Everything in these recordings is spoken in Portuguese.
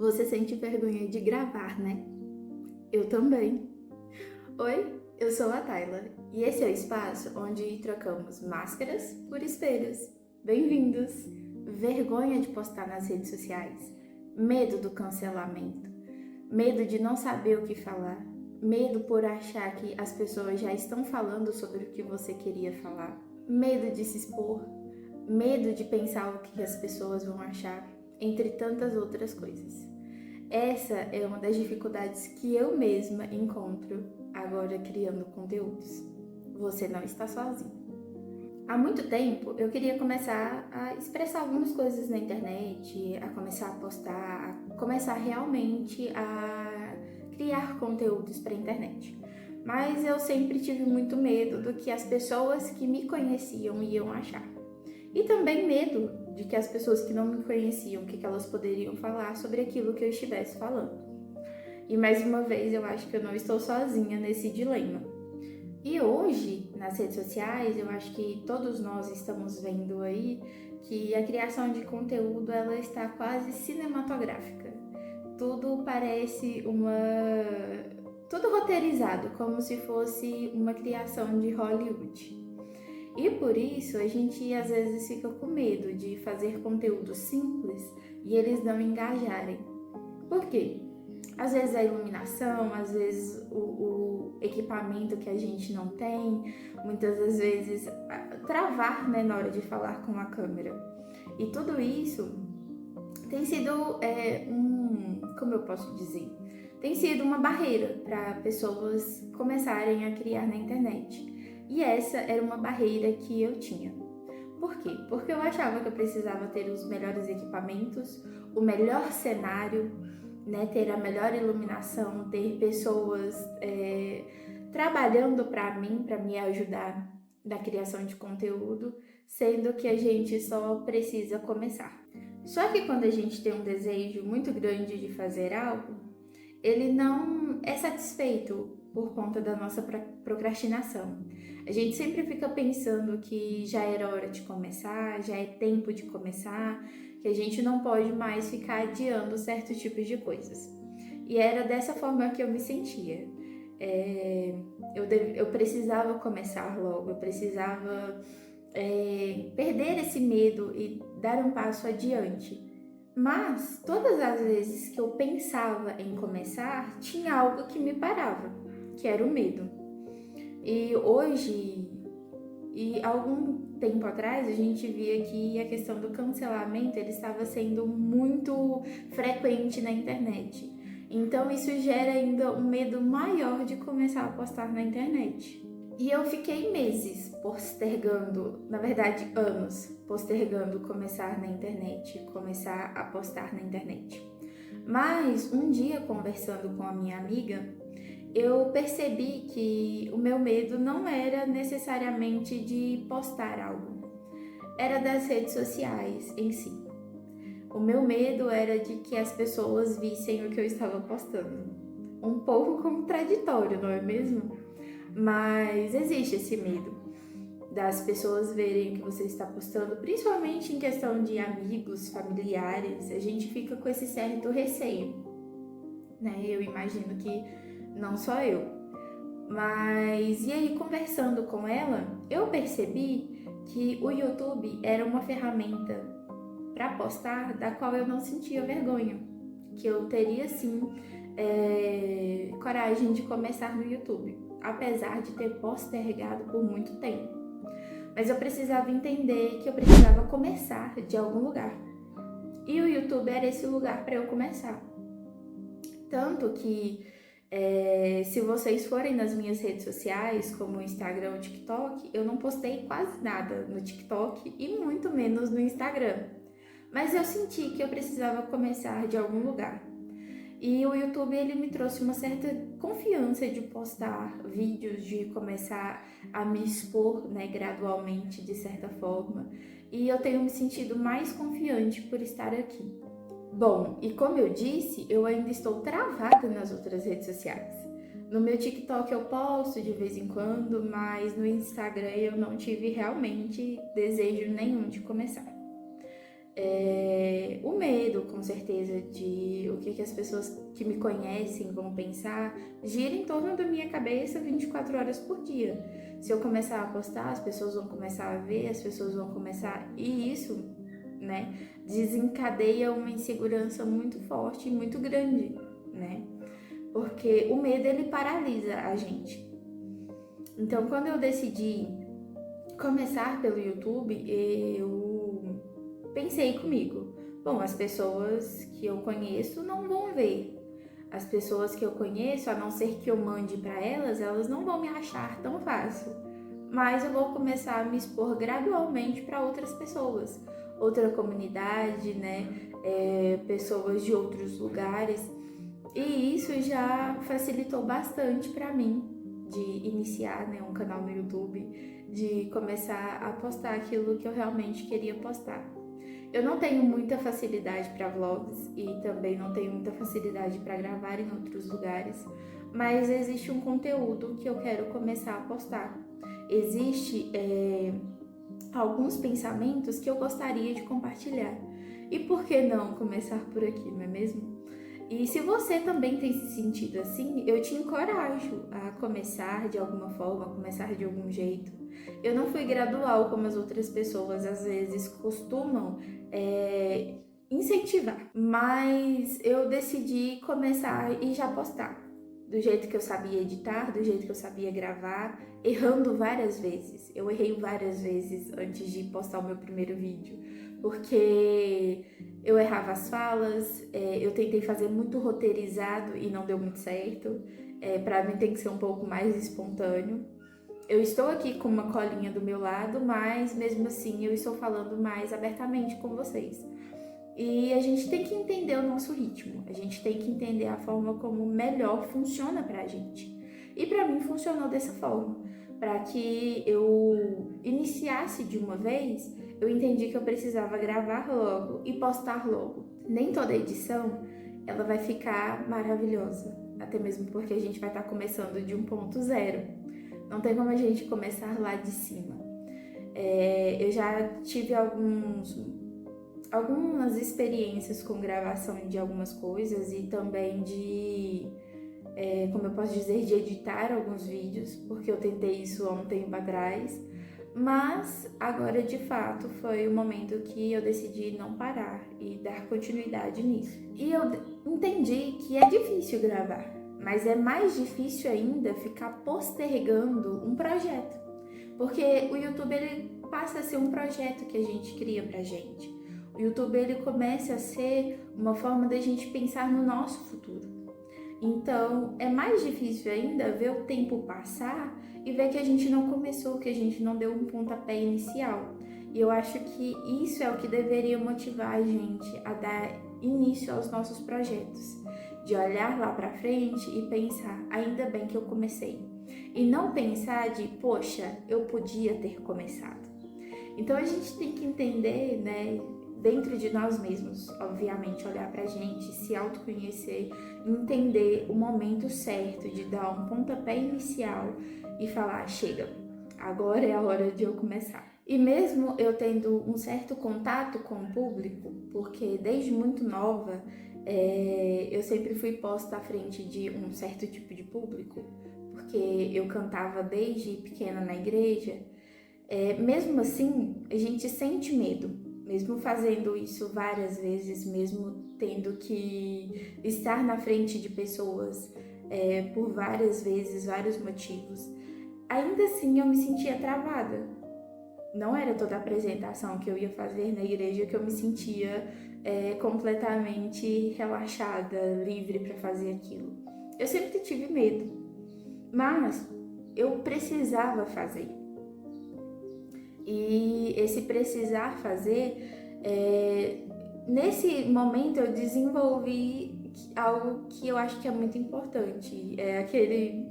Você sente vergonha de gravar, né? Eu também. Oi, eu sou a Tayla e esse é o espaço onde trocamos máscaras por espelhos. Bem-vindos! Vergonha de postar nas redes sociais, medo do cancelamento, medo de não saber o que falar, medo por achar que as pessoas já estão falando sobre o que você queria falar, medo de se expor, medo de pensar o que as pessoas vão achar, entre tantas outras coisas. Essa é uma das dificuldades que eu mesma encontro agora criando conteúdos. Você não está sozinho. Há muito tempo eu queria começar a expressar algumas coisas na internet, a começar a postar, a começar realmente a criar conteúdos para a internet. Mas eu sempre tive muito medo do que as pessoas que me conheciam iam achar. E também medo de que as pessoas que não me conheciam, o que elas poderiam falar sobre aquilo que eu estivesse falando. E mais uma vez, eu acho que eu não estou sozinha nesse dilema. E hoje, nas redes sociais, eu acho que todos nós estamos vendo aí que a criação de conteúdo, ela está quase cinematográfica. Tudo parece tudo roteirizado, como se fosse uma criação de Hollywood. E por isso a gente às vezes fica com medo de fazer conteúdo simples e eles não engajarem. Por quê? Às vezes a iluminação, às vezes o equipamento que a gente não tem, muitas das vezes travar, né, na hora de falar com a câmera. E tudo isso tem sido como eu posso dizer? Tem sido uma barreira para pessoas começarem a criar na internet. E essa era uma barreira que eu tinha. Por quê? Porque eu achava que eu precisava ter os melhores equipamentos, o melhor cenário, né, ter a melhor iluminação, ter pessoas trabalhando para mim, para me ajudar na criação de conteúdo, sendo que a gente só precisa começar. Só que quando a gente tem um desejo muito grande de fazer algo, ele não é satisfeito por conta da nossa procrastinação. A gente sempre fica pensando que já era hora de começar, já é tempo de começar, que a gente não pode mais ficar adiando certos tipos de coisas. E era dessa forma que eu me sentia. Eu precisava começar logo, eu precisava perder esse medo e dar um passo adiante. Mas todas as vezes que eu pensava em começar, tinha algo que me parava, que era o medo. E hoje, e algum tempo atrás, a gente via que a questão do cancelamento ele estava sendo muito frequente na internet. Então isso gera ainda um medo maior de começar a postar na internet. E eu fiquei meses postergando, na verdade anos, postergando começar na internet, começar a postar na internet. Mas um dia, conversando com a minha amiga, eu percebi que o meu medo não era necessariamente de postar algo, era das redes sociais em si. O meu medo era de que as pessoas vissem o que eu estava postando. Um pouco contraditório, não é mesmo? Mas existe esse medo das pessoas verem o que você está postando, principalmente em questão de amigos, familiares, a gente fica com esse certo receio, né? Eu imagino que não só eu. Mas, e aí, conversando com ela, eu percebi que o YouTube era uma ferramenta para postar da qual eu não sentia vergonha, que eu teria sim coragem de começar no YouTube, apesar de ter postergado por muito tempo. Mas eu precisava entender que eu precisava começar de algum lugar. E o YouTube era esse lugar para eu começar. Tanto que, se vocês forem nas minhas redes sociais, como o Instagram ou TikTok, eu não postei quase nada no TikTok e muito menos no Instagram. Mas eu senti que eu precisava começar de algum lugar. E o YouTube, ele me trouxe uma certa confiança de postar vídeos, de começar a me expor, né, gradualmente, de certa forma. E eu tenho me sentido mais confiante por estar aqui. Bom, e como eu disse, eu ainda estou travada nas outras redes sociais. No meu TikTok eu posto de vez em quando, mas no Instagram eu não tive realmente desejo nenhum de começar. O medo, com certeza, de o que as pessoas que me conhecem vão pensar, gira em torno da minha cabeça 24 horas por dia. Se eu começar a postar, as pessoas vão começar a ver, as pessoas vão começar... E isso, né, desencadeia uma insegurança muito forte e muito grande, né? Porque o medo, ele paralisa a gente. Então, quando eu decidi começar pelo YouTube, eu pensei comigo, bom, as pessoas que eu conheço não vão ver. As pessoas que eu conheço, a não ser que eu mande para elas não vão me achar tão fácil. Mas eu vou começar a me expor gradualmente para outras pessoas, outra comunidade, né? Pessoas de outros lugares. E isso já facilitou bastante para mim de iniciar, né, um canal no YouTube, de começar a postar aquilo que eu realmente queria postar. Eu não tenho muita facilidade para vlogs e também não tenho muita facilidade para gravar em outros lugares, mas existe um conteúdo que eu quero começar a postar. Existe alguns pensamentos que eu gostaria de compartilhar. E por que não começar por aqui, não é mesmo? E se você também tem se sentido assim, eu te encorajo a começar de alguma forma, a começar de algum jeito. Eu não fui gradual como as outras pessoas às vezes costumam incentivar, mas eu decidi começar e já postar. Do jeito que eu sabia editar, do jeito que eu sabia gravar, errando várias vezes. Eu errei várias vezes antes de postar o meu primeiro vídeo, porque eu errava as falas, eu tentei fazer muito roteirizado e não deu muito certo. Pra mim tem que ser um pouco mais espontâneo. Eu estou aqui com uma colinha do meu lado, mas mesmo assim eu estou falando mais abertamente com vocês. E a gente tem que entender o nosso ritmo, a gente tem que entender a forma como melhor funciona pra gente. E pra mim funcionou dessa forma. Para que eu iniciasse de uma vez, eu entendi que eu precisava gravar logo e postar logo. Nem toda edição ela vai ficar maravilhosa, até mesmo porque a gente vai estar começando de um ponto zero. Não tem como a gente começar lá de cima. Eu já tive algumas experiências com gravação de algumas coisas e também como eu posso dizer, de editar alguns vídeos, porque eu tentei isso há um tempo atrás, mas agora de fato foi o momento que eu decidi não parar e dar continuidade nisso. E eu entendi que é difícil gravar, mas é mais difícil ainda ficar postergando um projeto, porque o YouTube ele passa a ser um projeto que a gente cria pra gente. O YouTube ele começa a ser uma forma da gente pensar no nosso futuro. Então, é mais difícil ainda ver o tempo passar e ver que a gente não começou, que a gente não deu um pontapé inicial. E eu acho que isso é o que deveria motivar a gente a dar início aos nossos projetos. De olhar lá pra frente e pensar, ainda bem que eu comecei. E não pensar de, poxa, eu podia ter começado. Então, a gente tem que entender, né, dentro de nós mesmos, obviamente, olhar pra gente, se autoconhecer, entender o momento certo de dar um pontapé inicial e falar, chega, agora é a hora de eu começar. E mesmo eu tendo um certo contato com o público, porque desde muito nova eu sempre fui posta à frente de um certo tipo de público, porque eu cantava desde pequena na igreja, mesmo assim a gente sente medo. Mesmo fazendo isso várias vezes, mesmo tendo que estar na frente de pessoas por várias vezes, vários motivos, ainda assim eu me sentia travada. Não era toda a apresentação que eu ia fazer na igreja que eu me sentia completamente relaxada, livre para fazer aquilo. Eu sempre tive medo, mas eu precisava fazer. E esse precisar fazer, nesse momento eu desenvolvi algo que eu acho que é muito importante. É aquele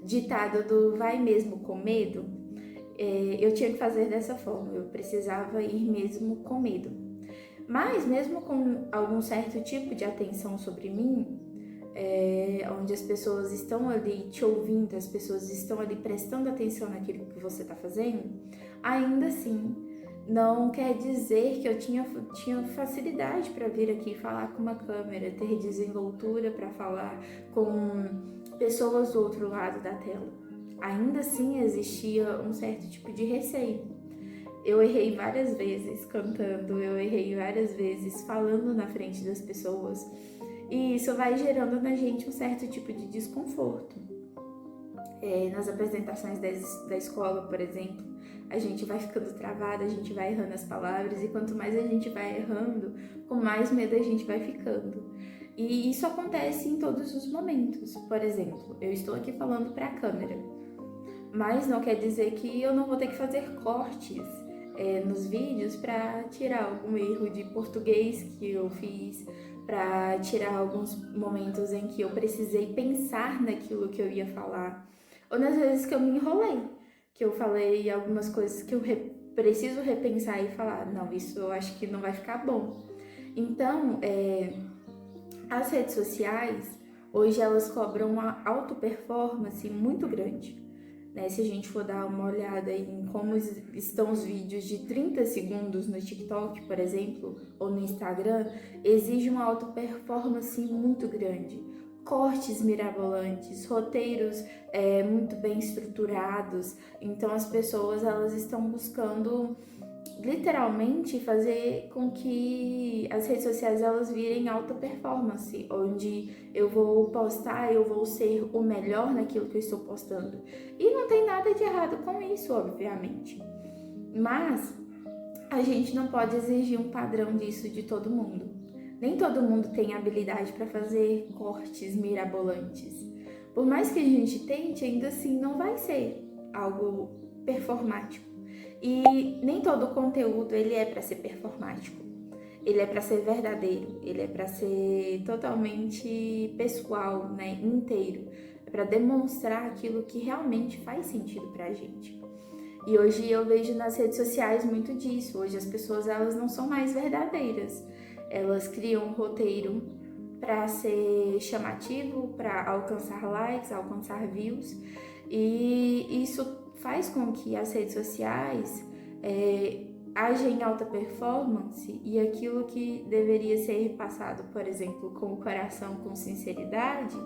ditado do vai mesmo com medo. Eu tinha que fazer dessa forma, eu precisava ir mesmo com medo. Mas mesmo com algum certo tipo de atenção sobre mim, onde as pessoas estão ali te ouvindo, as pessoas estão ali prestando atenção naquilo que você está fazendo, ainda assim não quer dizer que eu tinha facilidade para vir aqui falar com uma câmera, ter desenvoltura para falar com pessoas do outro lado da tela. Ainda assim existia um certo tipo de receio. Eu errei várias vezes cantando, eu errei várias vezes falando na frente das pessoas, e isso vai gerando na gente um certo tipo de desconforto. Nas apresentações da escola, por exemplo, a gente vai ficando travada, a gente vai errando as palavras, e quanto mais a gente vai errando, com mais medo a gente vai ficando. E isso acontece em todos os momentos. Por exemplo, eu estou aqui falando para a câmera, mas não quer dizer que eu não vou ter que fazer cortes nos vídeos para tirar algum erro de português que eu fiz, para tirar alguns momentos em que eu precisei pensar naquilo que eu ia falar, ou nas vezes que eu me enrolei, que eu falei algumas coisas que eu preciso repensar e falar, não, isso eu acho que não vai ficar bom. Então, as redes sociais, hoje elas cobram uma alta performance muito grande. Se a gente for dar uma olhada em como estão os vídeos de 30 segundos no TikTok, por exemplo, ou no Instagram, exige uma alta performance muito grande. Cortes mirabolantes, roteiros muito bem estruturados. Então as pessoas elas estão buscando literalmente fazer com que as redes sociais elas virem alta performance, onde eu vou postar, eu vou ser o melhor naquilo que eu estou postando. E não tem nada de errado com isso, obviamente. Mas a gente não pode exigir um padrão disso de todo mundo. Nem todo mundo tem habilidade para fazer cortes mirabolantes. Por mais que a gente tente, ainda assim não vai ser algo performático. E nem todo conteúdo ele é para ser performático. Ele é para ser verdadeiro, ele é para ser totalmente pessoal, né, inteiro. É para demonstrar aquilo que realmente faz sentido pra gente. E hoje eu vejo nas redes sociais muito disso. Hoje as pessoas elas não são mais verdadeiras. Elas criam um roteiro para ser chamativo, para alcançar likes, alcançar views. E isso faz com que as redes sociais agem em alta performance e aquilo que deveria ser passado, por exemplo, com o coração, com sinceridade,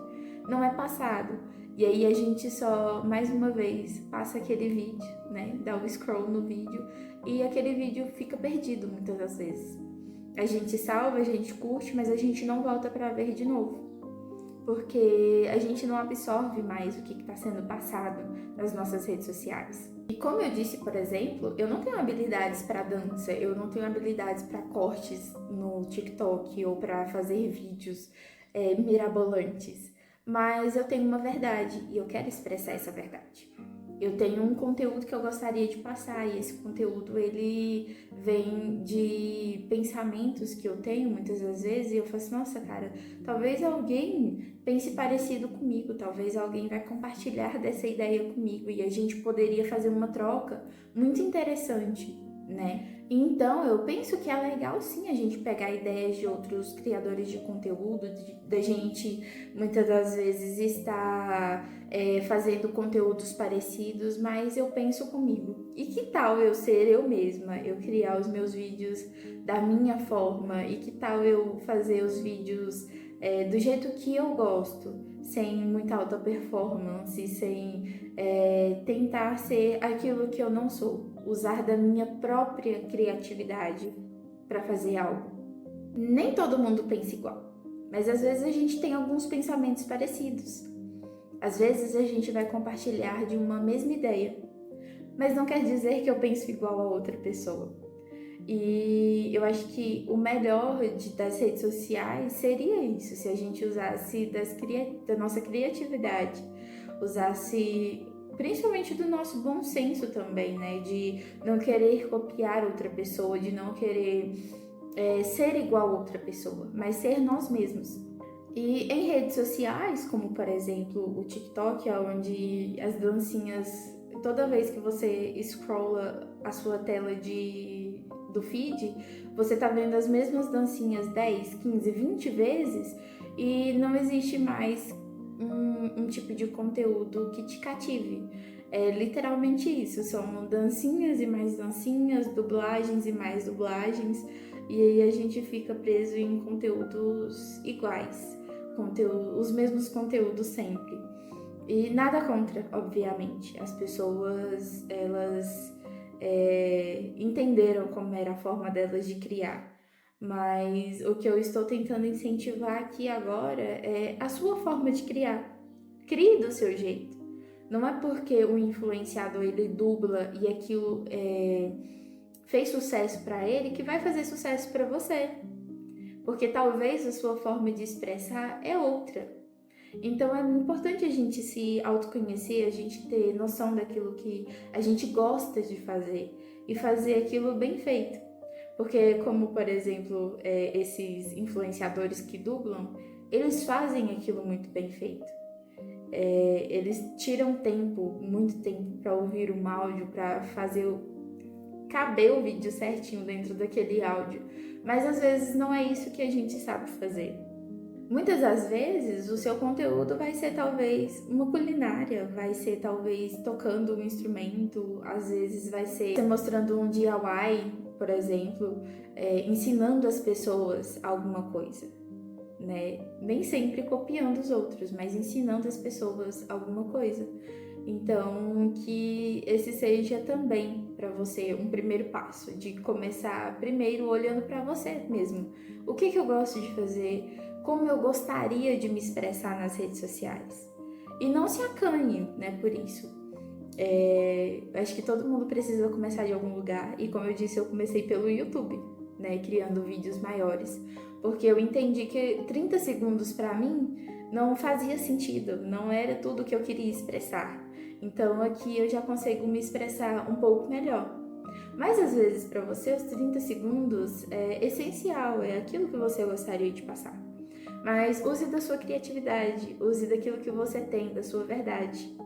não é passado. E aí a gente só, mais uma vez, passa aquele vídeo, né? Dá o scroll no vídeo e aquele vídeo fica perdido muitas das vezes. A gente salva, a gente curte, mas a gente não volta para ver de novo. Porque a gente não absorve mais o que está sendo passado nas nossas redes sociais. E como eu disse, por exemplo, eu não tenho habilidades para dança, eu não tenho habilidades para cortes no TikTok ou para fazer vídeos mirabolantes, mas eu tenho uma verdade e eu quero expressar essa verdade. Eu tenho um conteúdo que eu gostaria de passar e esse conteúdo ele vem de pensamentos que eu tenho muitas das vezes e eu falo assim, nossa cara, talvez alguém pense parecido comigo, talvez alguém vai compartilhar dessa ideia comigo e a gente poderia fazer uma troca muito interessante, né? Então eu penso que é legal sim a gente pegar ideias de outros criadores de conteúdo, da gente muitas das vezes estar fazendo conteúdos parecidos, mas eu penso comigo. E que tal eu ser eu mesma, eu criar os meus vídeos da minha forma? E que tal eu fazer os vídeos do jeito que eu gosto, sem muita alta performance, sem tentar ser aquilo que eu não sou, usar da minha própria criatividade para fazer algo. Nem todo mundo pensa igual, mas às vezes a gente tem alguns pensamentos parecidos. Às vezes a gente vai compartilhar de uma mesma ideia, mas não quer dizer que eu penso igual a outra pessoa. E eu acho que o melhor das redes sociais seria isso, se a gente usasse da nossa criatividade, usasse principalmente do nosso bom senso também, né? De não querer copiar outra pessoa, de não querer ser igual a outra pessoa, mas ser nós mesmos. E em redes sociais, como por exemplo o TikTok, onde as dancinhas, toda vez que você scrolla a sua tela do feed, você tá vendo as mesmas dancinhas 10, 15, 20 vezes e não existe mais um tipo de conteúdo que te cative. é literalmente isso, são dancinhas e mais dancinhas, dublagens e mais dublagens, e aí a gente fica preso em conteúdos iguais, os mesmos conteúdos sempre. E nada contra, obviamente. As pessoas, elas entenderam como era a forma delas de criar. Mas o que eu estou tentando incentivar aqui agora é a sua forma de criar. Crie do seu jeito. Não é porque o influenciador ele dubla e aquilo fez sucesso para ele que vai fazer sucesso para você. Porque talvez a sua forma de expressar é outra. Então é importante a gente se autoconhecer, a gente ter noção daquilo que a gente gosta de fazer e fazer aquilo bem feito. Porque como, por exemplo, esses influenciadores que dublam, eles fazem aquilo muito bem feito. Eles tiram tempo, muito tempo para ouvir um áudio, para fazer caber o vídeo certinho dentro daquele áudio. Mas às vezes não é isso que a gente sabe fazer. Muitas das vezes o seu conteúdo vai ser talvez uma culinária, vai ser talvez tocando um instrumento, às vezes vai ser mostrando um DIY, por exemplo, ensinando as pessoas alguma coisa, né? Nem sempre copiando os outros, mas ensinando as pessoas alguma coisa. Então, que esse seja também para você um primeiro passo, de começar primeiro olhando para você mesmo. O que eu gosto de fazer? Como eu gostaria de me expressar nas redes sociais? E não se acanhe, né, por isso. Acho que todo mundo precisa começar de algum lugar. E como eu disse, eu comecei pelo YouTube, né, criando vídeos maiores. Porque eu entendi que 30 segundos para mim não fazia sentido, não era tudo que eu queria expressar. Então aqui eu já consigo me expressar um pouco melhor. Mas às vezes para você os 30 segundos é essencial, é aquilo que você gostaria de passar. Mas use da sua criatividade, use daquilo que você tem, da sua verdade.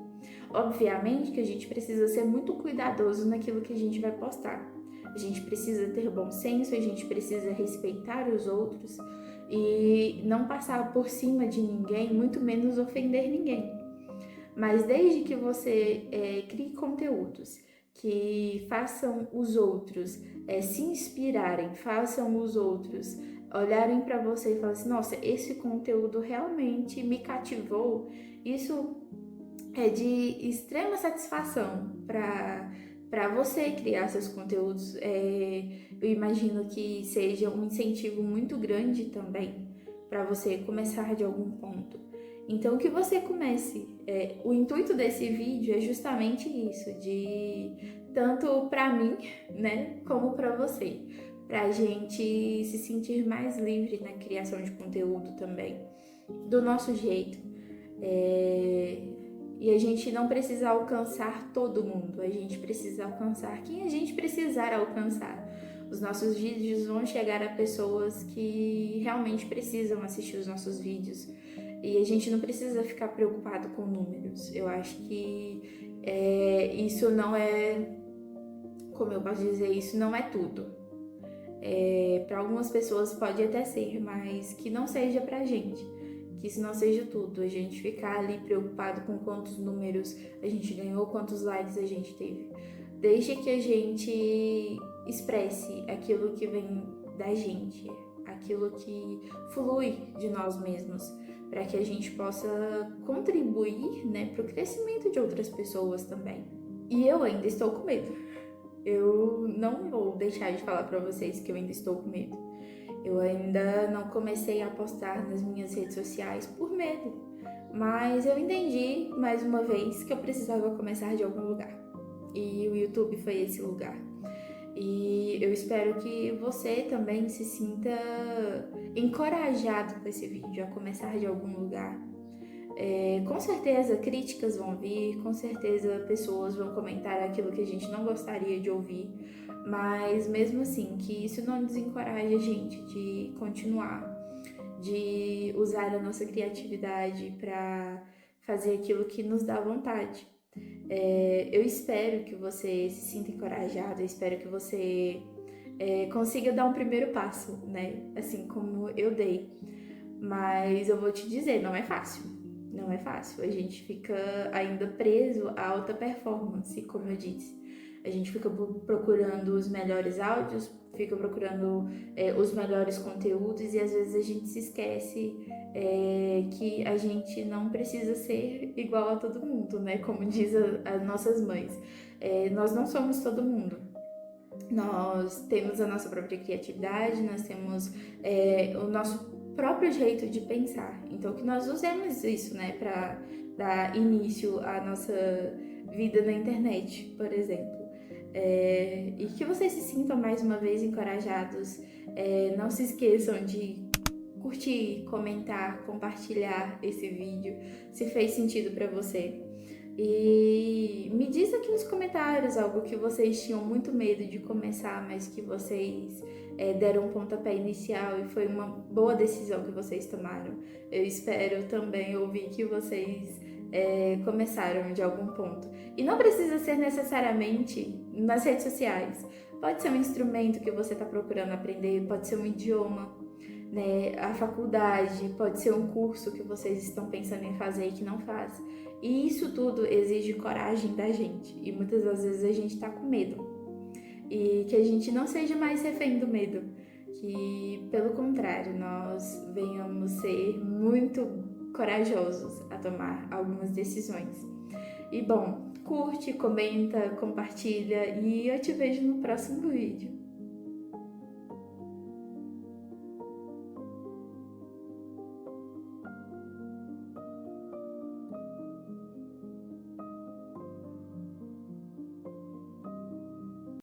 Obviamente que a gente precisa ser muito cuidadoso naquilo que a gente vai postar. A gente precisa ter bom senso, a gente precisa respeitar os outros e não passar por cima de ninguém, muito menos ofender ninguém. Mas desde que você crie conteúdos que façam os outros se inspirarem, façam os outros olharem para você e falarem assim, nossa, esse conteúdo realmente me cativou, isso é de extrema satisfação para você criar seus conteúdos. Eu imagino que seja um incentivo muito grande também para você começar de algum ponto. Então, que você comece. O intuito desse vídeo é justamente isso, de tanto para mim, né, como para você, para a gente se sentir mais livre na criação de conteúdo também, do nosso jeito. E a gente não precisa alcançar todo mundo, a gente precisa alcançar quem a gente precisar alcançar. Os nossos vídeos vão chegar a pessoas que realmente precisam assistir os nossos vídeos. E a gente não precisa ficar preocupado com números. Eu acho que isso não é, como eu posso dizer, isso não é tudo. Para algumas pessoas pode até ser, mas que não seja pra gente. Que isso não seja tudo, a gente ficar ali preocupado com quantos números a gente ganhou, quantos likes a gente teve. Desde que a gente expresse aquilo que vem da gente, aquilo que flui de nós mesmos, para que a gente possa contribuir, né, para o crescimento de outras pessoas também. E eu ainda estou com medo. Eu não vou deixar de falar para vocês que eu ainda estou com medo. Eu ainda não comecei a postar nas minhas redes sociais por medo, mas eu entendi mais uma vez que eu precisava começar de algum lugar. E o YouTube foi esse lugar. E eu espero que você também se sinta encorajado com esse vídeo a começar de algum lugar. Com certeza críticas vão vir, com certeza pessoas vão comentar aquilo que a gente não gostaria de ouvir, mas mesmo assim, que isso não desencoraje a gente de continuar, de usar a nossa criatividade para fazer aquilo que nos dá vontade. Eu espero que você se sinta encorajado, eu espero que você consiga dar um primeiro passo, né? Assim como eu dei. Mas eu vou te dizer, não é fácil. não é fácil. A gente fica ainda preso à alta performance, como eu disse. A gente fica procurando os melhores áudios, fica procurando os melhores conteúdos e às vezes a gente se esquece que a gente não precisa ser igual a todo mundo, né? Como diz as nossas mães. Nós não somos todo mundo. Nós temos a nossa própria criatividade, nós temos o nosso próprio jeito de pensar. Então, que nós usemos isso, né, para dar início à nossa vida na internet, por exemplo. E que vocês se sintam mais uma vez encorajados. Não se esqueçam de curtir, comentar, compartilhar esse vídeo, se fez sentido para você. E me diz aqui nos comentários algo que vocês tinham muito medo de começar, mas que vocês deram um pontapé inicial e foi uma boa decisão que vocês tomaram. Eu espero também ouvir que vocês começaram de algum ponto. E não precisa ser necessariamente nas redes sociais. Pode ser um instrumento que você está procurando aprender, pode ser um idioma, né? A faculdade, pode ser um curso que vocês estão pensando em fazer e que não faz. E isso tudo exige coragem da gente. E muitas das vezes a gente tá com medo. E que a gente não seja mais refém do medo. Que, pelo contrário, nós venhamos ser muito corajosos a tomar algumas decisões. E bom, curte, comenta, compartilha e eu te vejo no próximo vídeo.